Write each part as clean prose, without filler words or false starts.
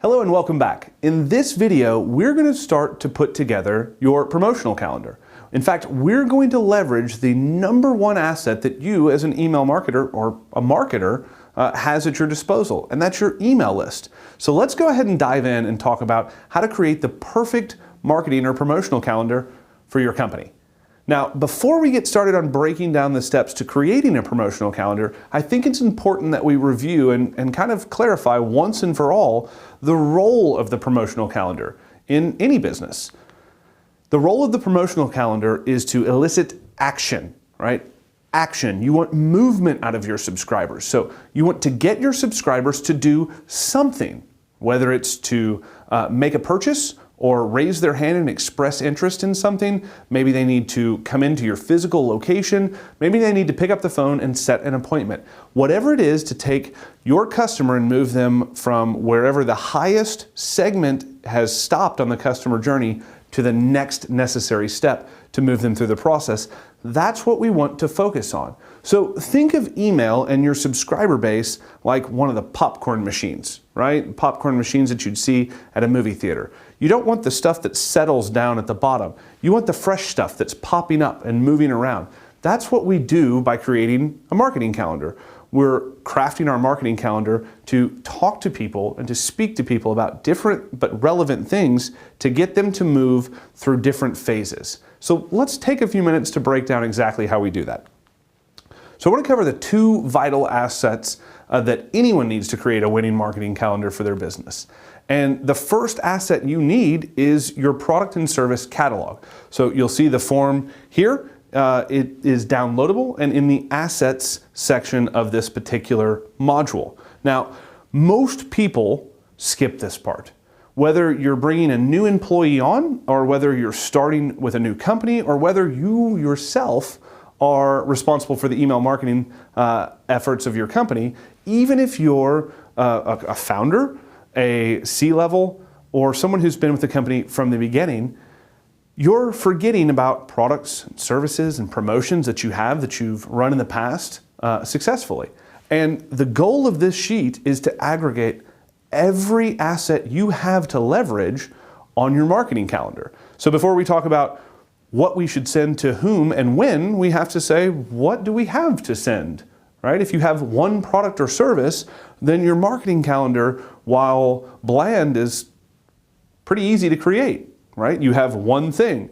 Hello and welcome back. In this video, we're going to start to put together your promotional calendar. In fact, we're going to leverage the number one asset that you as an email marketer or a marketer has at your disposal, and that's your email list. So let's go ahead and dive in and talk about how to create the perfect marketing or promotional calendar for your company. Now, before we get started on breaking down the steps to creating a promotional calendar, I think it's important that we review and kind of clarify once and for all the role of the promotional calendar in any business. The role of the promotional calendar is to elicit action, right? Action. You want movement out of your subscribers. So you want to get your subscribers to do something, whether it's to make a purchase or raise their hand and express interest in something. Maybe they need to come into your physical location. Maybe they need to pick up the phone and set an appointment. Whatever it is to take your customer and move them from wherever the highest segment has stopped on the customer journey to the next necessary step to move them through the process. That's what we want to focus on. So think of email and your subscriber base like one of the popcorn machines, right? Popcorn machines that you'd see at a movie theater. You don't want the stuff that settles down at the bottom. You want the fresh stuff that's popping up and moving around. That's what we do by creating a marketing calendar. We're crafting our marketing calendar to talk to people and to speak to people about different but relevant things to get them to move through different phases. So let's take a few minutes to break down exactly how we do that. So I want to cover the two vital assets that anyone needs to create a winning marketing calendar for their business. And the first asset you need is your product and service catalog. So you'll see the form here. It is downloadable and in the assets section of this particular module. Now, most people skip this part. Whether you're bringing a new employee on, or whether you're starting with a new company, or whether you yourself are responsible for the email marketing efforts of your company, even if you're a founder, a C-level, or someone who's been with the company from the beginning, you're forgetting about products and services and promotions that you've run in the past successfully. And the goal of this sheet is to aggregate every asset you have to leverage on your marketing calendar. So before we talk about what we should send to whom and when, we have to say, what do we have to send, right? If you have one product or service, then your marketing calendar, while bland, is pretty easy to create, right? You have one thing.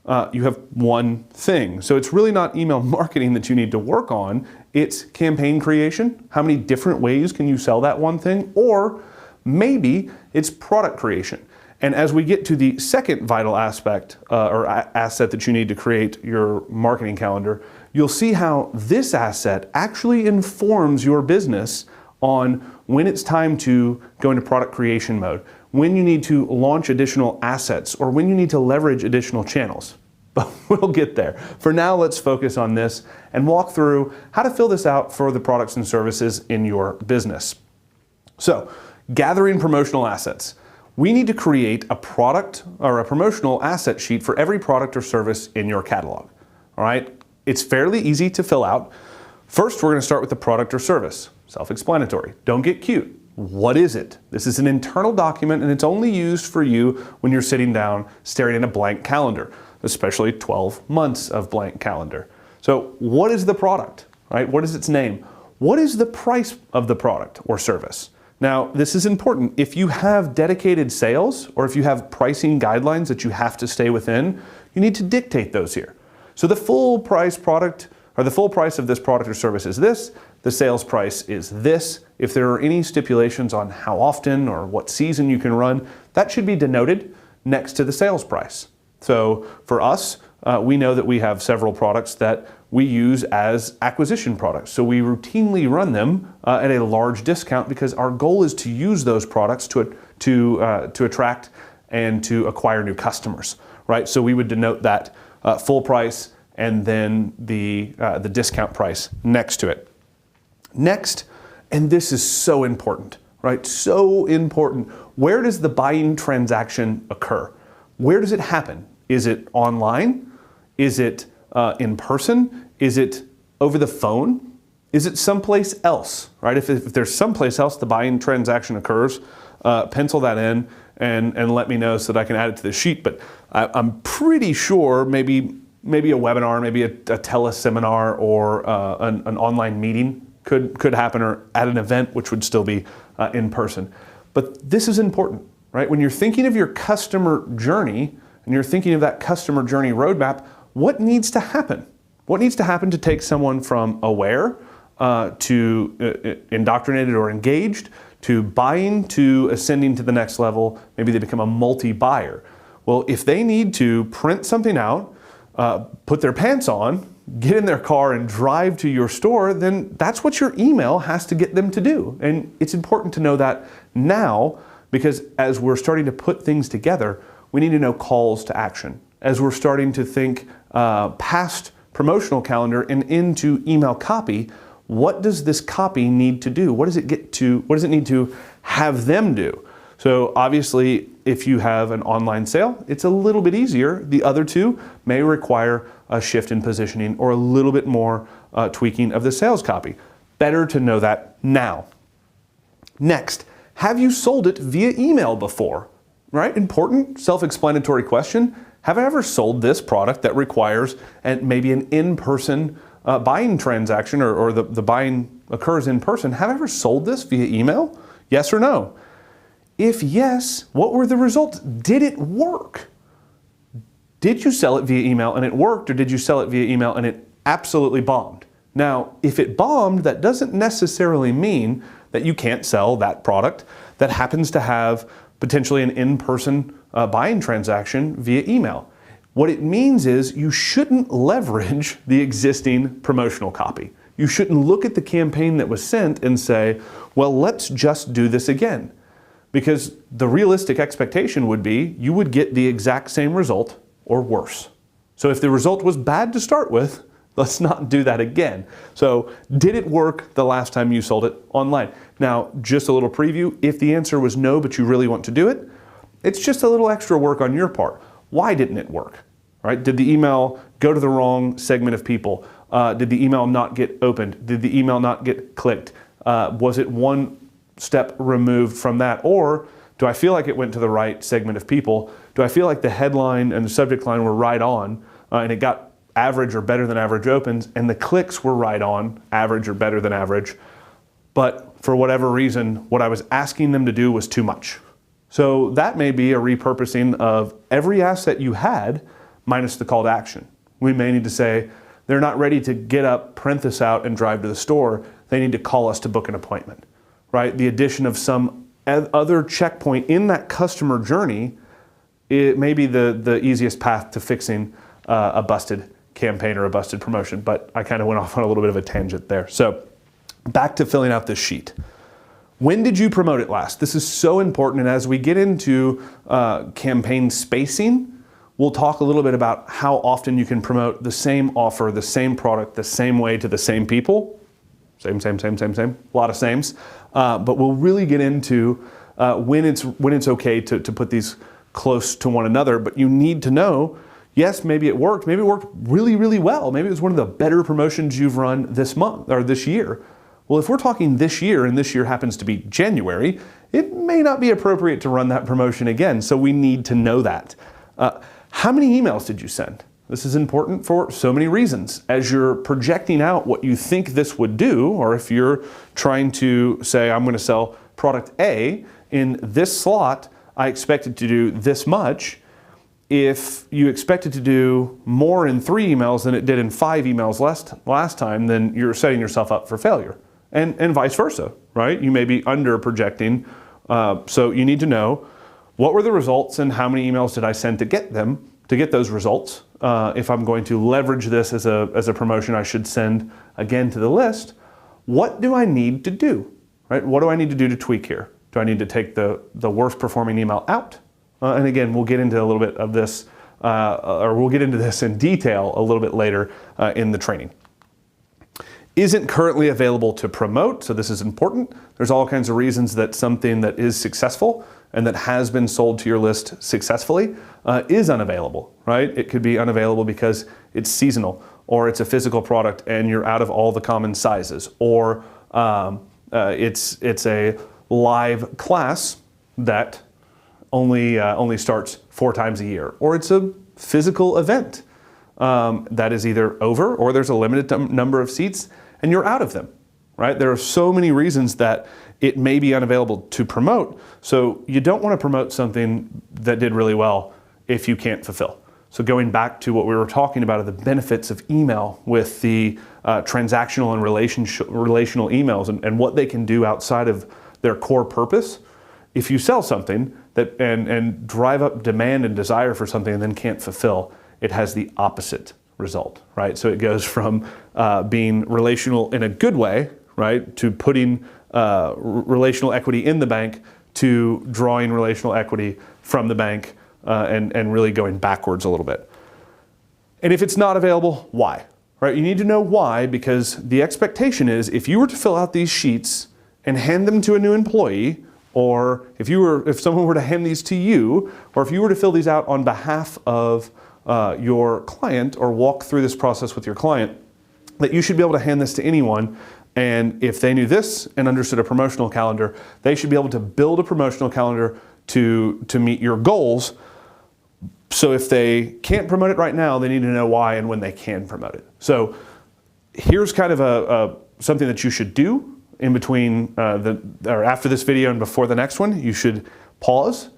So it's really not email marketing that you need to work on. It's campaign creation. How many different ways can you sell that one thing? Or maybe it's product creation. And as we get to the second vital aspect or asset that you need to create your marketing calendar, you'll see how this asset actually informs your business on when it's time to go into product creation mode, when you need to launch additional assets, or when you need to leverage additional channels. But we'll get there. For now, let's focus on this and walk through how to fill this out for the products and services in your business. So, gathering promotional assets. We need to create a product or a promotional asset sheet for every product or service in your catalog. All right? It's fairly easy to fill out. First, we're going to start with the product or service. Self-explanatory. Don't get cute. What is it? This is an internal document and it's only used for you when you're sitting down staring at a blank calendar, especially 12 months of blank calendar. So what is the product, right? What is its name? What is the price of the product or service? Now, this is important. If you have dedicated sales or if you have pricing guidelines that you have to stay within, you need to dictate those here. So the full price product or the full price of this product or service is this. The sales price is this. If there are any stipulations on how often or what season you can run, that should be denoted next to the sales price. So for us, we know that we have several products that we use as acquisition products. So we routinely run them at a large discount because our goal is to use those products to attract and to acquire new customers, right? So we would denote that full price and then the discount price next to it. Next, and this is so important, right? So important. Where does the buying transaction occur? Where does it happen? Is it online? Is it in person? Is it over the phone? Is it someplace else, right? If there's someplace else the buying transaction occurs, pencil that in and let me know so that I can add it to the sheet. But I'm pretty sure maybe a webinar, maybe a teleseminar or an online meeting could happen, or at an event, which would still be in person. But this is important, right? When you're thinking of your customer journey and you're thinking of that customer journey roadmap, what needs to happen? What needs to happen to take someone from aware to indoctrinated or engaged, to buying, to ascending to the next level? Maybe they become a multi-buyer. Well, if they need to print something out, put their pants on, get in their car and drive to your store, then that's what your email has to get them to do. And it's important to know that now, because as we're starting to put things together, we need to know calls to action. As we're starting to think past promotional calendar and into email copy, what does this copy need to do? What does it need to have them do? So obviously, if you have an online sale, it's a little bit easier. The other two may require a shift in positioning or a little bit more tweaking of the sales copy. Better to know that now. Next, have you sold it via email before? Right? Important, self-explanatory question. Have I ever sold this product that requires maybe an in-person buying transaction, or the buying occurs in person? Have I ever sold this via email? Yes or no? If yes, what were the results? Did it work? Did you sell it via email and it worked, or did you sell it via email and it absolutely bombed? Now, if it bombed, that doesn't necessarily mean that you can't sell that product that happens to have potentially an in-person buying transaction via email. What it means is you shouldn't leverage the existing promotional copy. You shouldn't look at the campaign that was sent and say, well, let's just do this again. Because the realistic expectation would be you would get the exact same result or worse. So if the result was bad to start with, let's not do that again. So did it work the last time you sold it online? Now, just a little preview. If the answer was no, but you really want to do it, it's just a little extra work on your part. Why didn't it work? Right? Did the email go to the wrong segment of people? Did the email not get opened? Did the email not get clicked? Was it one step removed from that? Or do I feel like it went to the right segment of people? Do I feel like the headline and the subject line were right on and it got average or better than average opens, and the clicks were right on, average or better than average, but for whatever reason, what I was asking them to do was too much? So that may be a repurposing of every asset you had minus the call to action. We may need to say, they're not ready to get up, print this out, and drive to the store. They need to call us to book an appointment, right? The addition of some other checkpoint in that customer journey, it may be the easiest path to fixing a busted campaign or a busted promotion, but I kind of went off on a little bit of a tangent there. So back to filling out this sheet. When did you promote it last? This is so important, and as we get into campaign spacing, we'll talk a little bit about how often you can promote the same offer, the same product, the same way to the same people. Same, a lot of sames. But we'll really get into when it's okay to put these close to one another, but you need to know, yes, maybe it worked really, really well. Maybe it was one of the better promotions you've run this month or this year. Well, if we're talking this year, and this year happens to be January, it may not be appropriate to run that promotion again, so we need to know that. How many emails did you send? This is important for so many reasons. As you're projecting out what you think this would do, or if you're trying to say, I'm going to sell product A in this slot, I expect it to do this much. If you expect it to do more in 3 emails than it did in 5 emails last time, then you're setting yourself up for failure. And vice versa, right? You may be under projecting. So you need to know, what were the results and how many emails did I send to get those results? If I'm going to leverage this as a promotion I should send again to the list, what do I need to do, right? What do I need to do to tweak here? Do I need to take the worst performing email out? And again, we'll get into a little bit of this, or we'll get into this in detail a little bit later in the training. Isn't currently available to promote, so this is important. There's all kinds of reasons that something that is successful and that has been sold to your list successfully is unavailable, right? It could be unavailable because it's seasonal, or it's a physical product and you're out of all the common sizes, or it's a live class that only starts 4 times a year, or it's a physical event that is either over or there's a limited number of seats and you're out of them, right? There are so many reasons that it may be unavailable to promote, so you don't want to promote something that did really well if you can't fulfill. So going back to what we were talking about of the benefits of email with the transactional and relational emails and what they can do outside of their core purpose, if you sell something that and drive up demand and desire for something and then can't fulfill, it has the opposite result, right? So it goes from being relational in a good way, right, to putting relational equity in the bank to drawing relational equity from the bank and really going backwards a little bit. And if it's not available, why? Right? You need to know why, because the expectation is if you were to fill out these sheets and hand them to a new employee, or if someone were to hand these to you, or if you were to fill these out on behalf of your client or walk through this process with your client, that you should be able to hand this to anyone. And if they knew this and understood a promotional calendar, they should be able to build a promotional calendar to meet your goals. So if they can't promote it right now, they need to know why and when they can promote it. So here's kind of something that you should do in between or after this video and before the next one. You should pause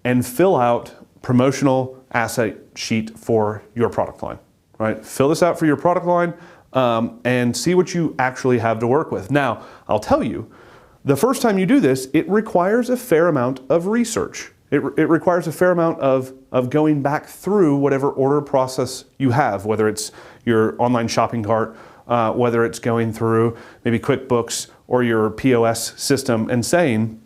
and fill out promotional asset sheet for your product line, right? Fill this out for your product line and see what you actually have to work with. Now, I'll tell you, the first time you do this, it requires a fair amount of research. It requires a fair amount of going back through whatever order process you have, whether it's your online shopping cart, whether it's going through maybe QuickBooks or your POS system and saying,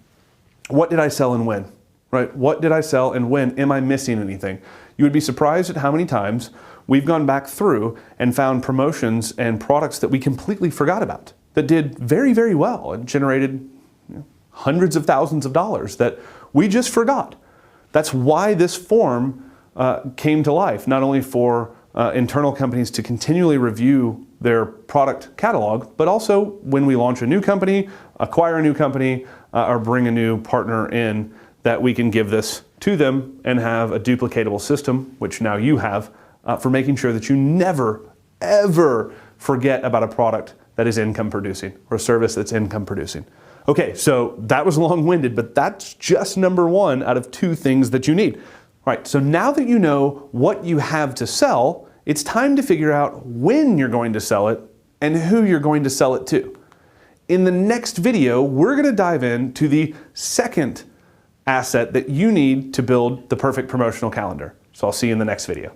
what did I sell and when? Right? What did I sell and when? Am I missing anything? You would be surprised at how many times we've gone back through and found promotions and products that we completely forgot about that did very, very well and generated hundreds of thousands of dollars that we just forgot. That's why this form came to life, not only for internal companies to continually review their product catalog, but also when we launch a new company, acquire a new company, or bring a new partner in, that we can give this to them and have a duplicatable system, which now you have, for making sure that you never, ever forget about a product that is income producing or a service that's income producing. Okay, so that was long-winded, but that's just number 1 out of 2 things that you need. All right, so now that you know what you have to sell, it's time to figure out when you're going to sell it and who you're going to sell it to. In the next video, we're going to dive into the second asset that you need to build the perfect promotional calendar. So I'll see you in the next video.